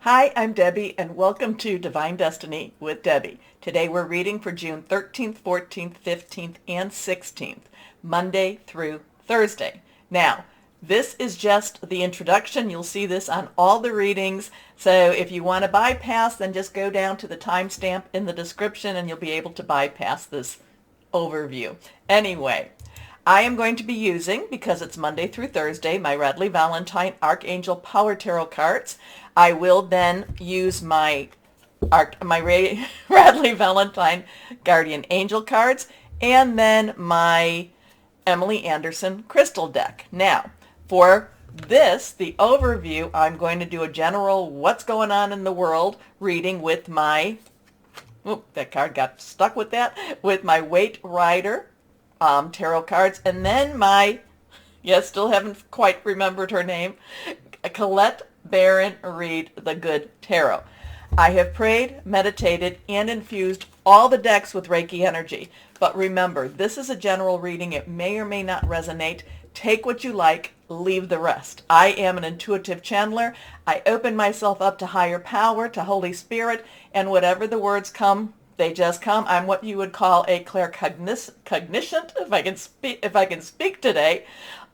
Hi, I'm Debbie, and welcome to Divine Destiny with Debbie. Today we're reading for June 13th, 14th, 15th, and 16th, Monday through Thursday. Now, this is just the introduction. You'll see this on all the readings. So if you want to bypass, then just go down to the timestamp in the description and you'll be able to bypass this overview. Anyway, I am going to be using, because it's Monday through Thursday, my Radley Valentine Archangel Power Tarot cards. I will then use my Radley Valentine Guardian Angel cards and then my Emily Anderson Crystal deck. Now, for this, the overview, I'm going to do a general what's going on in the world reading with my, that card got stuck with that, with my Waite Rider tarot cards, and then my, still haven't quite remembered her name, Colette Baron Reed, the Good Tarot. I have prayed, meditated, and infused all the decks with Reiki energy. But remember, this is a general reading. It may or may not resonate. Take what you like, leave the rest. I am an intuitive channeler. I open myself up to higher power, to Holy Spirit, and whatever the words come, they just come. I'm what you would call a claircognizant, if I can speak today.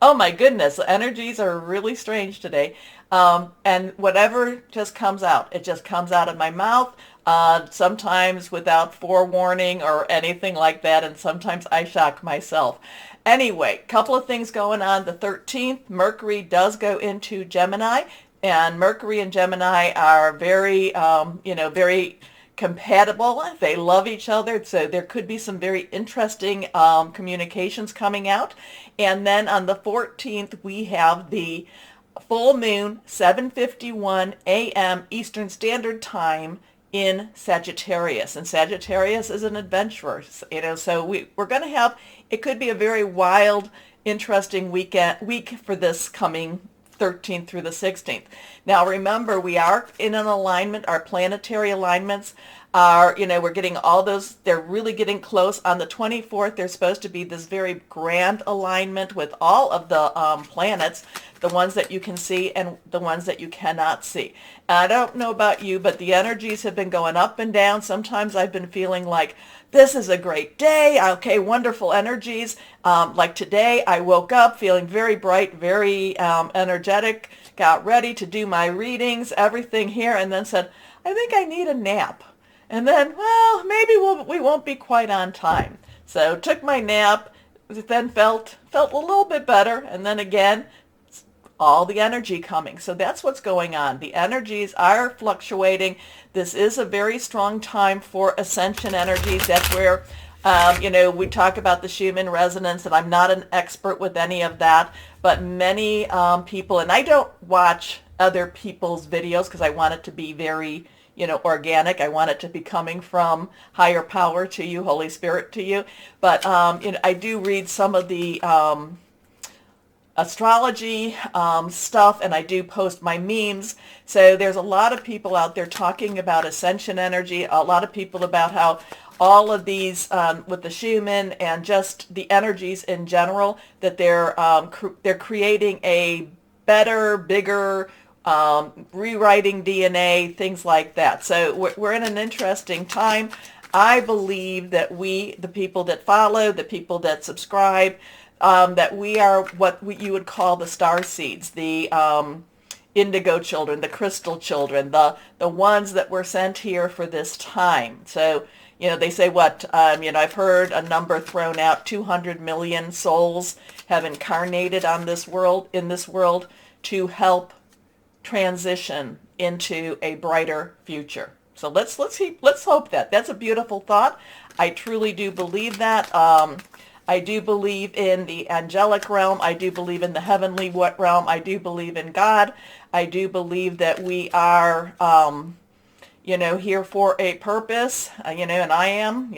Oh my goodness, the energies are really strange today. And whatever just comes out, it just comes out of my mouth, sometimes without forewarning or anything like that, and sometimes I shock myself. Anyway, couple of things going on. The 13th, Mercury does go into Gemini, and Mercury and Gemini are very, very compatible. They love each other, so there could be some very interesting communications coming out. And then on the 14th, we have the full moon, 7:51 a.m. Eastern Standard Time in Sagittarius. And Sagittarius is an adventurer, so we're going to have, it could be a very wild, interesting week for this coming 13th through the 16th. Now remember, we are in an alignment. Our planetary alignments are, we're getting all those, they're really getting close. On the 24th, there's supposed to be this very grand alignment with all of the planets, the ones that you can see and the ones that you cannot see. And I don't know about you, but the energies have been going up and down. Sometimes I've been feeling like, this is a great day. Okay, wonderful energies. Like today, I woke up feeling very bright, very energetic, got ready to do my readings, everything here, and then said, I think I need a nap. And then, well, maybe we won't be quite on time. So took my nap, then felt a little bit better, and then again, all the energy coming. So that's what's going on. The energies are fluctuating. This is a very strong time for ascension energies. That's where, we talk about the Schumann resonance, and I'm not an expert with any of that, but many people, and I don't watch other people's videos because I want it to be very, organic. I want it to be coming from higher power to you, Holy Spirit to you. But, I do read some of the astrology stuff, and I do post my memes. So there's a lot of people out there talking about ascension energy, a lot of people about how all of these with the Schumann and just the energies in general, that they're creating a better, bigger, rewriting DNA, things like that. So we're in an interesting time. I believe that the people that follow, the people that subscribe, that we are what you would call the star seeds, the indigo children, the crystal children, the ones that were sent here for this time. So, they say I've heard a number thrown out, 200 million souls have incarnated in this world to help transition into a brighter future. So let's hope that. That's a beautiful thought. I truly do believe that. I do believe in the angelic realm. I do believe in the heavenly realm. I do believe in God. I do believe that we are, here for a purpose, and I am,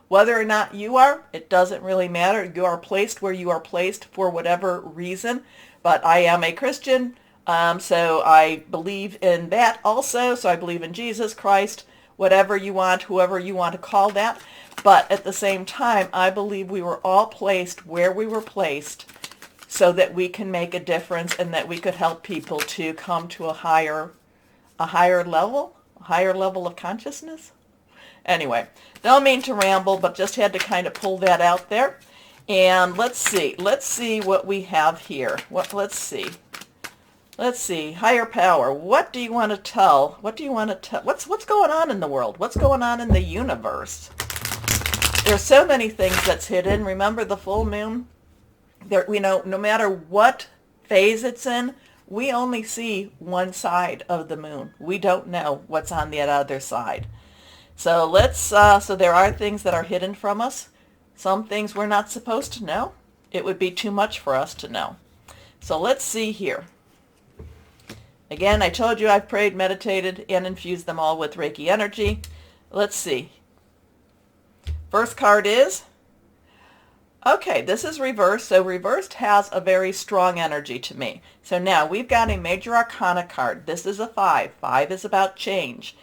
whether or not you are, it doesn't really matter. You are placed where you are placed for whatever reason. But I am a Christian, so I believe in that also. So I believe in Jesus Christ, whatever you want, whoever you want to call that. But at the same time, I believe we were all placed where we were placed so that we can make a difference and that we could help people to come to a higher a higher level of consciousness. Anyway, don't mean to ramble, but just had to kind of pull that out there. And let's see what we have here. Let's see, higher power. What do you want to tell? What's going on in the world? What's going on in the universe? There's so many things that's hidden. Remember the full moon? There, no matter what phase it's in, we only see one side of the moon. We don't know what's on that other side. So so there are things that are hidden from us. Some things we're not supposed to know. It would be too much for us to know. So let's see here. Again, I told you I've prayed, meditated, and infused them all with Reiki energy. Let's see. First card is, okay, this is reversed. So reversed has a very strong energy to me. So now we've got a major arcana card. This is a 5. 5 is about change.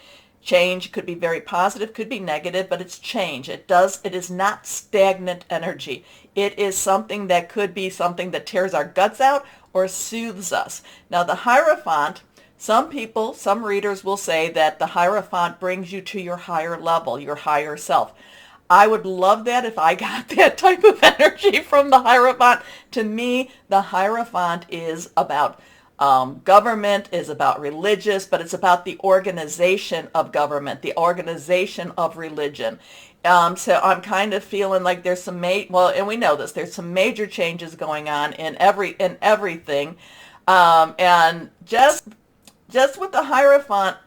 Change could be very positive, could be negative, but it's change. It is not stagnant energy. It is something that could be something that tears our guts out or soothes us. Now the Hierophant, some readers will say that the Hierophant brings you to your higher level, your higher self. I would love that if I got that type of energy from the Hierophant. To me, the Hierophant is about government, is about religious, but it's about the organization of government, the organization of religion. So I'm kind of feeling like there's some and we know this, there's some major changes going on in everything. And just with the Hierophant,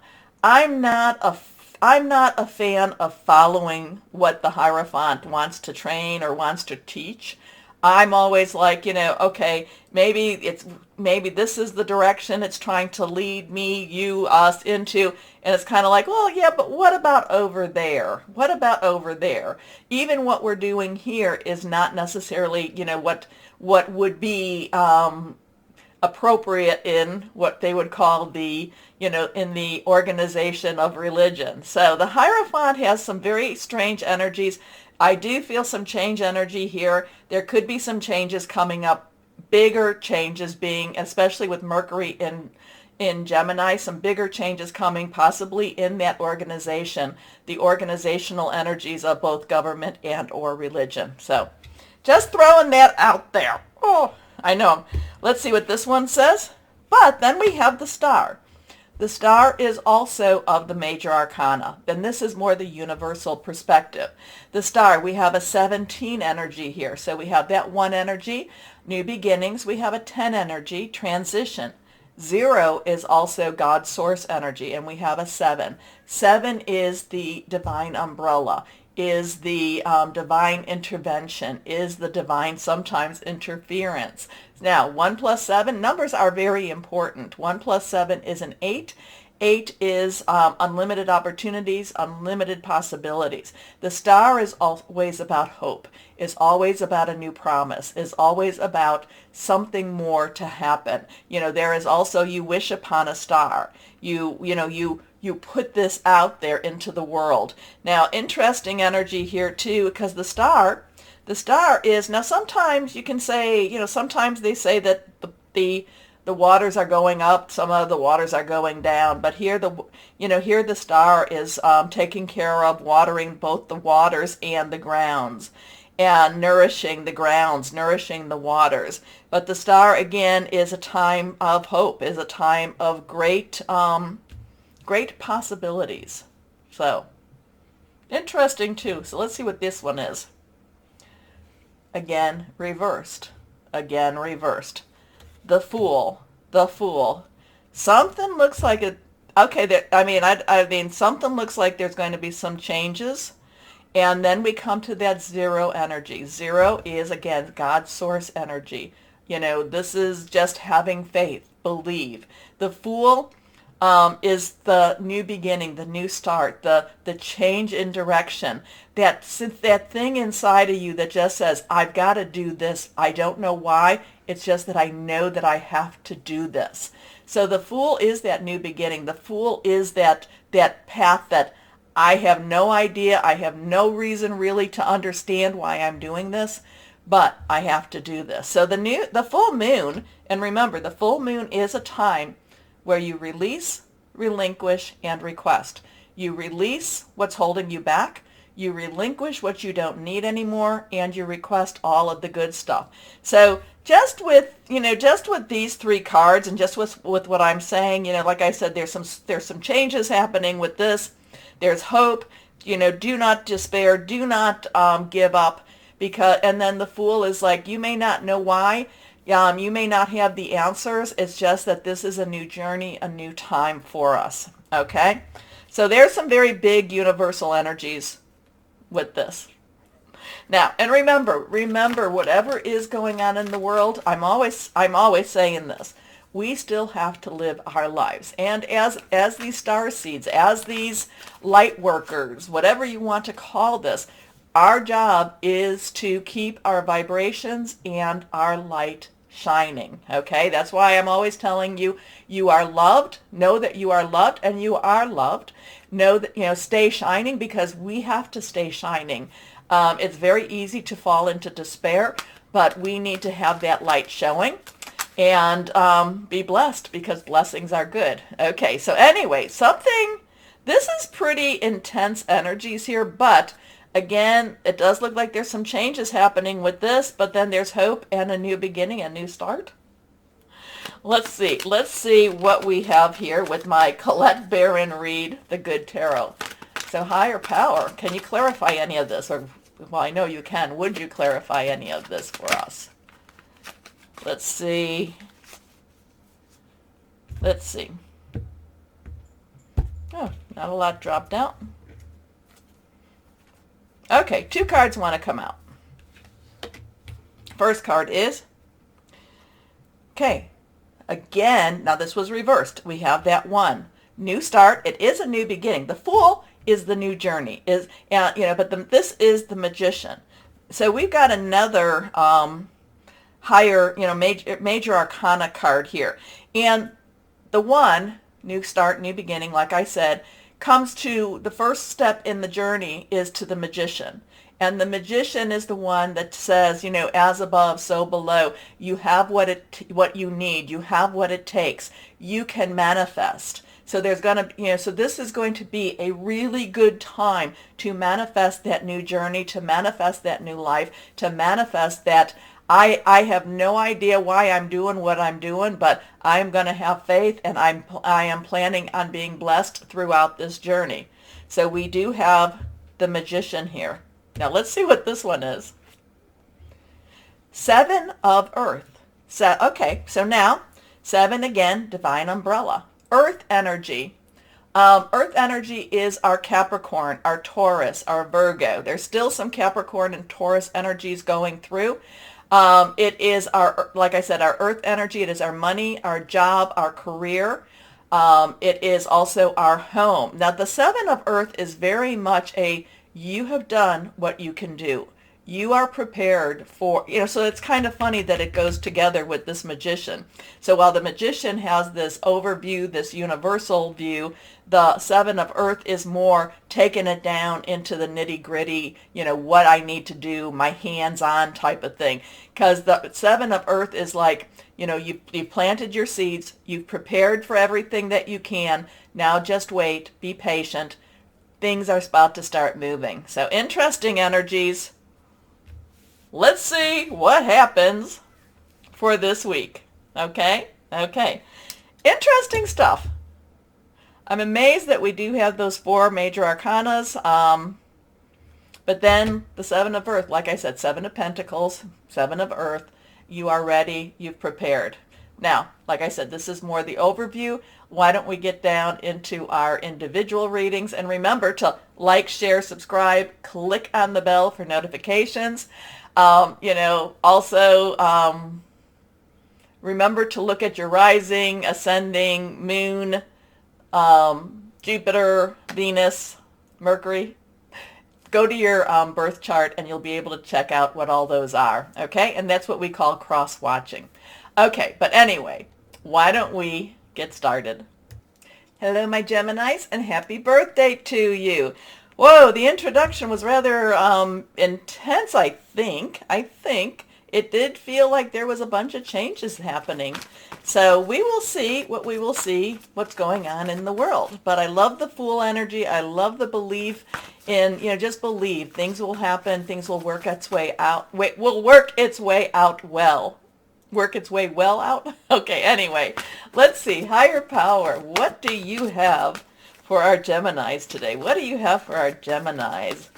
I'm not a fan of following what the Hierophant wants to train or wants to teach. I'm always like, okay, maybe this is the direction it's trying to lead me, you, us into, and it's kind of like, well, yeah, but what about over there? What about over there? Even what we're doing here is not necessarily, what would be appropriate in what they would call the, in the organization of religion. So the Hierophant has some very strange energies. I do feel some change energy here. There could be some changes coming up, bigger changes being, especially with Mercury in Gemini, some bigger changes coming possibly in that organization, the organizational energies of both government and or religion. So just throwing that out there. Oh, I know. Let's see what this one says. But then we have the star. The star is also of the major arcana. Then this is more the universal perspective. The star, we have a 17 energy here. So we have that 1 energy, new beginnings. We have a 10 energy, transition. 0 is also God's source energy, and we have a 7. 7 is the divine umbrella, is the divine intervention, is the divine sometimes interference. Now, 1 plus 7, numbers are very important. 1 plus 7 is an 8. 8 is unlimited opportunities, unlimited possibilities. The star is always about hope, is always about a new promise, is always about something more to happen. There is also, you wish upon a star. You put this out there into the world. Now, interesting energy here too, because the star is, now sometimes you can say, sometimes they say that the waters are going up, some of the waters are going down, but here the star is taking care of watering both the waters and the grounds, and nourishing the grounds, nourishing the waters. But the star again is a time of hope, is a time of great possibilities. So interesting too. So let's see what this one is. Again reversed. Again reversed. The Fool. The Fool. Something looks like it. Okay, I mean, something looks like there's going to be some changes. And then we come to that 0 energy. 0 is, again, God's source energy. This is just having faith, believe. The Fool is the new beginning, the new start, the change in direction. That thing inside of you that just says, I've got to do this. I don't know why. It's just that I know that I have to do this. So the Fool is that new beginning. The Fool is that path that I have no idea. I have no reason really to understand why I'm doing this, but I have to do this. So the full moon, and remember, the full moon is a time where you release, relinquish, and request. You release what's holding you back, you relinquish what you don't need anymore, and you request all of the good stuff. So just with, just with these three cards and just with what I'm saying, like I said, there's some changes happening with this. There's hope. Do not despair. Do not give up. And then the Fool is like, you may not know why. You may not have the answers. It's just that this is a new journey, a new time for us. Okay? So there's some very big universal energies with this. Now, and remember, whatever is going on in the world, I'm always saying this. We still have to live our lives. And as these star seeds, as these light workers, whatever you want to call this, our job is to keep our vibrations and our light shining. Okay? That's why I'm always telling you, you are loved. Know that you are loved, and you are loved. Know that, stay shining, because we have to stay shining. It's very easy to fall into despair, but we need to have that light showing. And be blessed, because blessings are good. Okay, so anyway, this is pretty intense energies here, but again, it does look like there's some changes happening with this, but then there's hope and a new beginning, a new start. Let's see what we have here with my Colette Baron Reed, the Good Tarot. So higher power, can you clarify any of this? Or, well, I know you can. Would you clarify any of this for us? Let's see. Oh, not a lot dropped out. Okay, 2 cards want to come out. First card is, okay, again, now this was reversed. We have that 1. New start. It is a new beginning. The Fool is the new journey. But this is the Magician. So we've got another higher, major arcana card here. And the 1, new start, new beginning, like I said, comes to the first step in the journey is to the Magician. And the Magician is the one that says, as above, so below. You have what you need. You have what it takes. You can manifest. So there's going to, so this is going to be a really good time to manifest that new journey, to manifest that new life, to manifest that I have no idea why I'm doing what I'm doing, but I'm going to have faith, and I am planning on being blessed throughout this journey. So we do have the Magician here. Now let's see what this one is. 7 of Earth. Okay, so now 7 again, Divine Umbrella. Earth energy. Earth energy is our Capricorn, our Taurus, our Virgo. There's still some Capricorn and Taurus energies going through. It is like I said, our earth energy. It is our money, our job, our career. It is also our home. Now, the 7 of Earth is very much you have done what you can do. You are prepared for, so it's kind of funny that it goes together with this Magician. So while the Magician has this overview, this universal view, the 7 of Earth is more taking it down into the nitty gritty, what I need to do, my hands-on type of thing. Because the 7 of Earth is like, you've planted your seeds, you've prepared for everything that you can. Now just wait, be patient. Things are about to start moving. So interesting energies. Let's see what happens for this week. Okay? Okay. Interesting stuff. I'm amazed that we do have those 4 major arcanas. But then the 7 of Earth, like I said, 7 of Pentacles, 7 of Earth. You are ready. You've prepared. Now, like I said, this is more the overview. Why don't we get down into our individual readings? And remember to like, share, subscribe, click on the bell for notifications. Also, remember to look at your rising, ascending, moon, Jupiter, Venus, Mercury. Go to your birth chart and you'll be able to check out what all those are. Okay? And that's what we call cross-watching. Okay, but anyway, why don't we get started? Hello, my Geminis, and happy birthday to you. Whoa, the introduction was rather intense, I think. it did feel like there was a bunch of changes happening. So we will see what's going on in the world. But I love the Fool energy. I love the belief in, just believe things will happen. Things will work its way out. Will work its way out well. Work its way well out? Okay, anyway, let's see. Higher power, what do you have for our Geminis today? What do you have for our Geminis?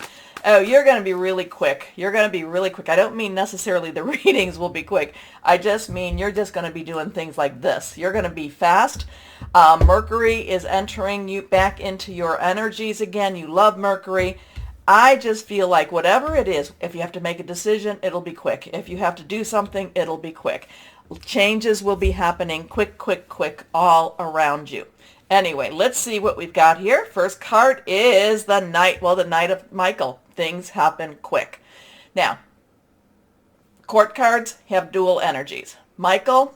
Oh, you're going to be really quick. You're going to be really quick. I don't mean necessarily the readings will be quick. I just mean you're just going to be doing things like this. You're going to be fast. Mercury is entering you back into your energies again. You love Mercury. I just feel like whatever it is, if you have to make a decision, it'll be quick. If you have to do something, it'll be quick. Changes will be happening quick, quick, quick all around you. Anyway, let's see what we've got here. First card is the Knight. Well, the Knight of Michael. Things happen quick. Now, court cards have dual energies. Michael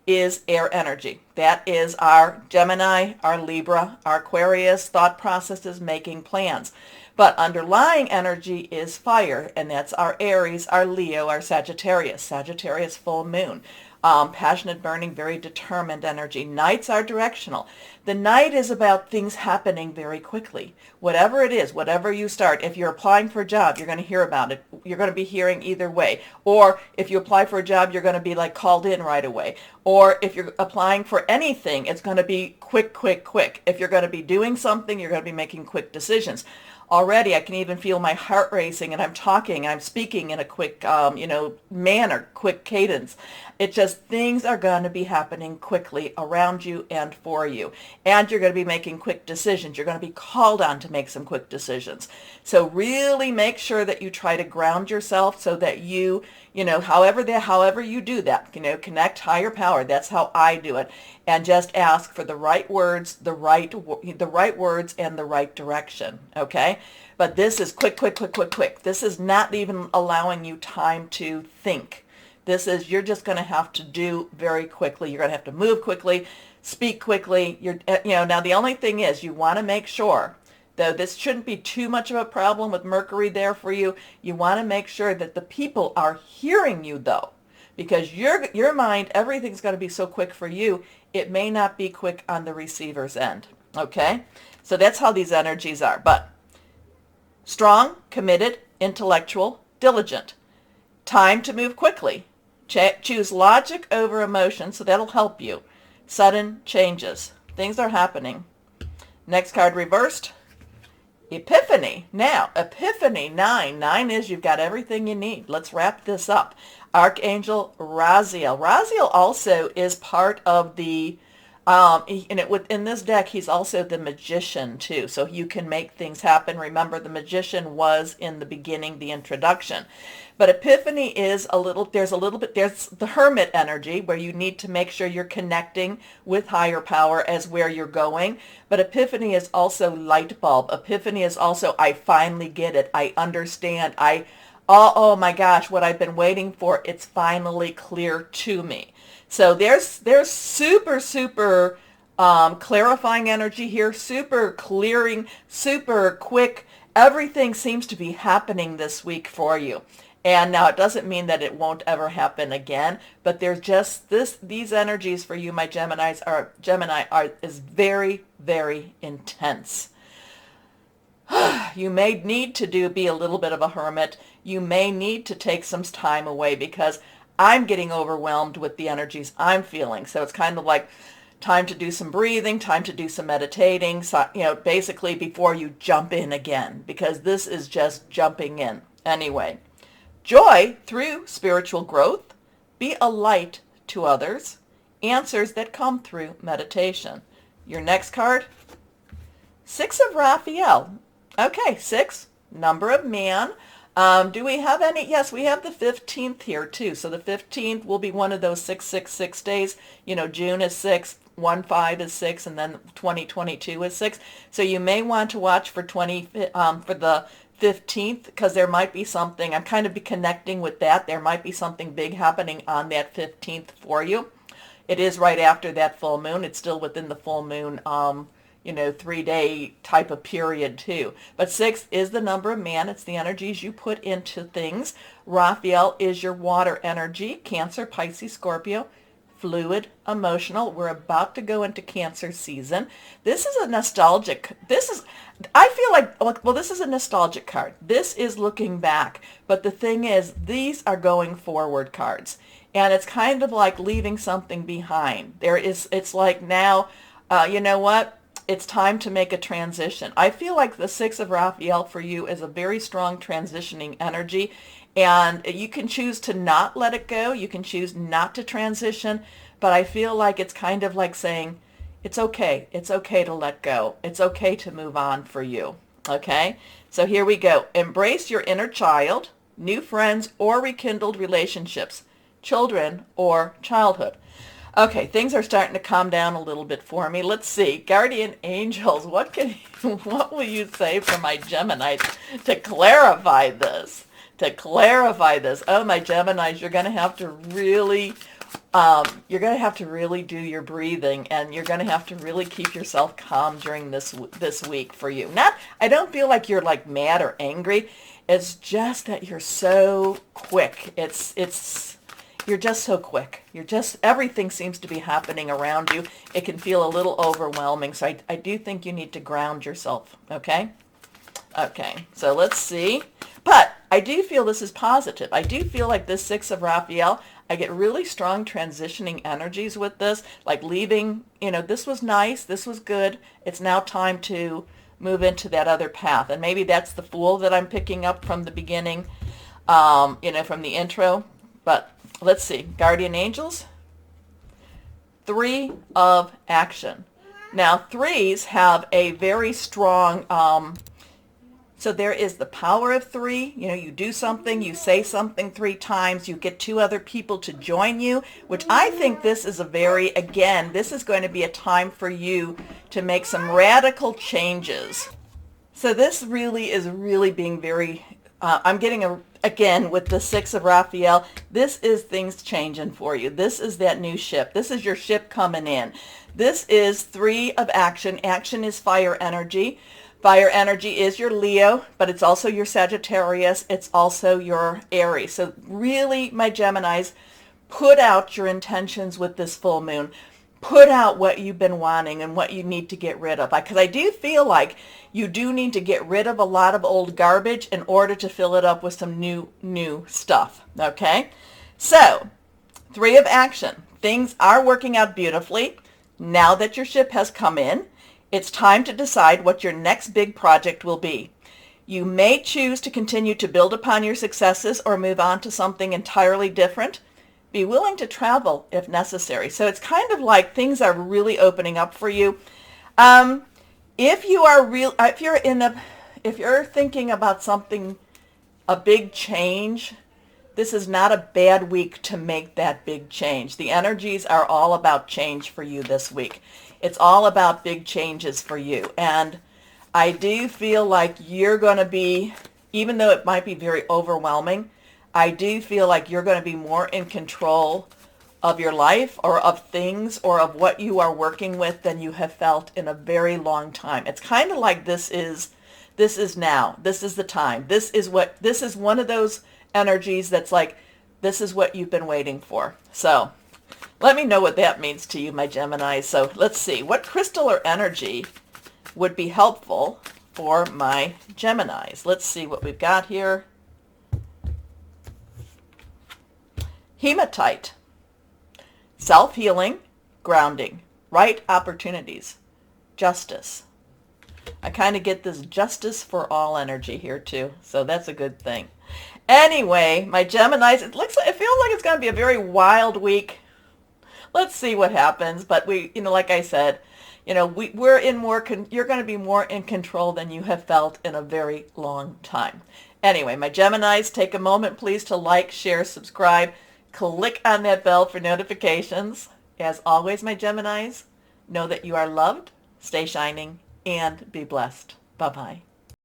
is air energy. That is our Gemini, our Libra, our Aquarius thought processes, making plans. But underlying energy is fire, and that's our Aries, our Leo, our Sagittarius. Sagittarius full moon. Passionate, burning, very determined energy. Knights are directional. The Knight is about things happening very quickly. Whatever it is, whatever you start, if you're applying for a job, you're going to hear about it. You're going to be hearing either way. Or if you apply for a job, you're going to be like called in right away. Or if you're applying for anything, it's going to be quick, quick, quick. If you're going to be doing something, you're going to be making quick decisions. Already, I can even feel my heart racing, and I'm talking, and I'm speaking in a quick, manner, quick cadence. It just, things are going to be happening quickly around you and for you. And you're going to be making quick decisions. You're going to be called on to make some quick decisions. So really make sure that you try to ground yourself so that you, however you do that, connect higher power. That's how I do it. And just ask for the right words, the right words and the right direction, okay? But this is quick, quick, quick, quick, quick. This is not even allowing you time to think. This is, you're just going to have to do very quickly. You're going to have to move quickly, speak quickly. Now the only thing is you want to make sure, though this shouldn't be too much of a problem with Mercury there for you, you want to make sure that the people are hearing you though. Because your mind, everything's going to be so quick for you, it may not be quick on the receiver's end. Okay? So that's how these energies are. But strong, committed, intellectual, diligent. Time to move quickly. Choose logic over emotion, so that'll help you. Sudden changes. Things are happening. Next card reversed. Epiphany. Now, Epiphany 9. 9 is you've got everything you need. Let's wrap this up. Archangel Raziel. Raziel also is part of the, within this deck, he's also the magician too. So you can make things happen. Remember, the magician was in the beginning, the introduction. But Epiphany is there's the hermit energy where you need to make sure you're connecting with higher power as where you're going. But Epiphany is also light bulb. Epiphany is also, I finally get it. I understand. Oh my gosh, what I've been waiting for, it's finally clear to me. So there's super, super clarifying energy here, super clearing, super quick. Everything seems to be happening this week for you. And now it doesn't mean that it won't ever happen again, but there's just these energies for you, my Gemini, is very, very intense. You may need to be a little bit of a hermit. You may need to take some time away because I'm getting overwhelmed with the energies I'm feeling. So it's kind of like time to do some breathing, time to do some meditating, so, basically before you jump in again, because this is just jumping in. Anyway, joy through spiritual growth, be a light to others, answers that come through meditation. Your next card, 6 of Raphael. Okay, 6, number of man. Do we have any? Yes, we have the 15th here too. So the 15th will be one of those 666 days. June is 6, 1/5 is 6, and then 2022 is 6. So you may want to watch for for the 15th because there might be something. I'm kind of connecting with that. There might be something big happening on that 15th for you. It is right after that full moon. It's still within the full moon 3-day type of period too. But 6 is the number of man. It's the energies you put into things. Raziel is your water energy. Cancer, Pisces, Scorpio. Fluid, emotional. We're about to go into Cancer season. This is a nostalgic, I feel like, well, this is a nostalgic card. This is looking back. But the thing is, these are going forward cards. And it's kind of like leaving something behind. It's like now, you know what? It's time to make a transition. I feel like the 6 of Raziel for you is a very strong transitioning energy. And you can choose to not let it go. You can choose not to transition. But I feel like it's kind of like saying, it's okay. It's okay to let go. It's okay to move on for you. Okay? So here we go. Embrace your inner child, new friends, or rekindled relationships, children, or childhood. Okay, things are starting to calm down a little bit for me. Let's see. Guardian angels, what will you say for my Geminis to clarify this? Oh, my Geminis, you're going to have to really do your breathing, and you're going to have to really keep yourself calm during this week for you. I don't feel like you're like mad or angry. It's just that you're so quick. You're just so quick. Everything seems to be happening around you. It can feel a little overwhelming. So I do think you need to ground yourself. Okay? Okay, so let's see. But I do feel this is positive. I do feel like this 6 of Raziel, I get really strong transitioning energies with this, like leaving, this was nice, this was good. It's now time to move into that other path. And maybe that's the Fool that I'm picking up from the beginning, from the intro. But let's see. Guardian angels, 3 of action. Now, 3s have a very strong, so there is the power of 3. You do something, you say something 3 times, you get 2 other people to join you, which I think this is this is going to be a time for you to make some radical changes. So this is really being very, I'm getting again, with the 6 of Raziel, this is things changing for you. This is that new ship. This is your ship coming in. This is 3 of action. Action is fire energy. Fire energy is your Leo, but it's also your Sagittarius. It's also your Aries. So really, my Geminis, put out your intentions with this full moon. Put out what you've been wanting and what you need to get rid of. Because I do feel like you do need to get rid of a lot of old garbage in order to fill it up with some new stuff. Okay? So, 3 of action. Things are working out beautifully. Now that your ship has come in, it's time to decide what your next big project will be. You may choose to continue to build upon your successes or move on to something entirely different. Be willing to travel if necessary. So it's kind of like things are really opening up for you. If you're thinking about something, a big change, this is not a bad week to make that big change. The energies are all about change for you this week. It's all about big changes for you. And I do feel like you're going to be, even though it might be very overwhelming, I do feel like you're going to be more in control of your life or of things or of what you are working with than you have felt in a very long time. It's kind of like this is now. This is the time. This is one of those energies that's like, this is what you've been waiting for. So let me know what that means to you, my Gemini. So let's see. What crystal or energy would be helpful for my Geminis? Let's see what we've got here. Hematite. Self-healing, grounding, right opportunities, justice. I kind of get this justice for all energy here too, so that's a good thing. Anyway, my Geminis, it feels like it's going to be a very wild week. Let's see what happens, but like I said, you're going to be more in control than you have felt in a very long time. Anyway, my Geminis, take a moment, please, to like, share, subscribe. Click on that bell for notifications. As always, my Geminis, know that you are loved, stay shining, and be blessed. Bye-bye.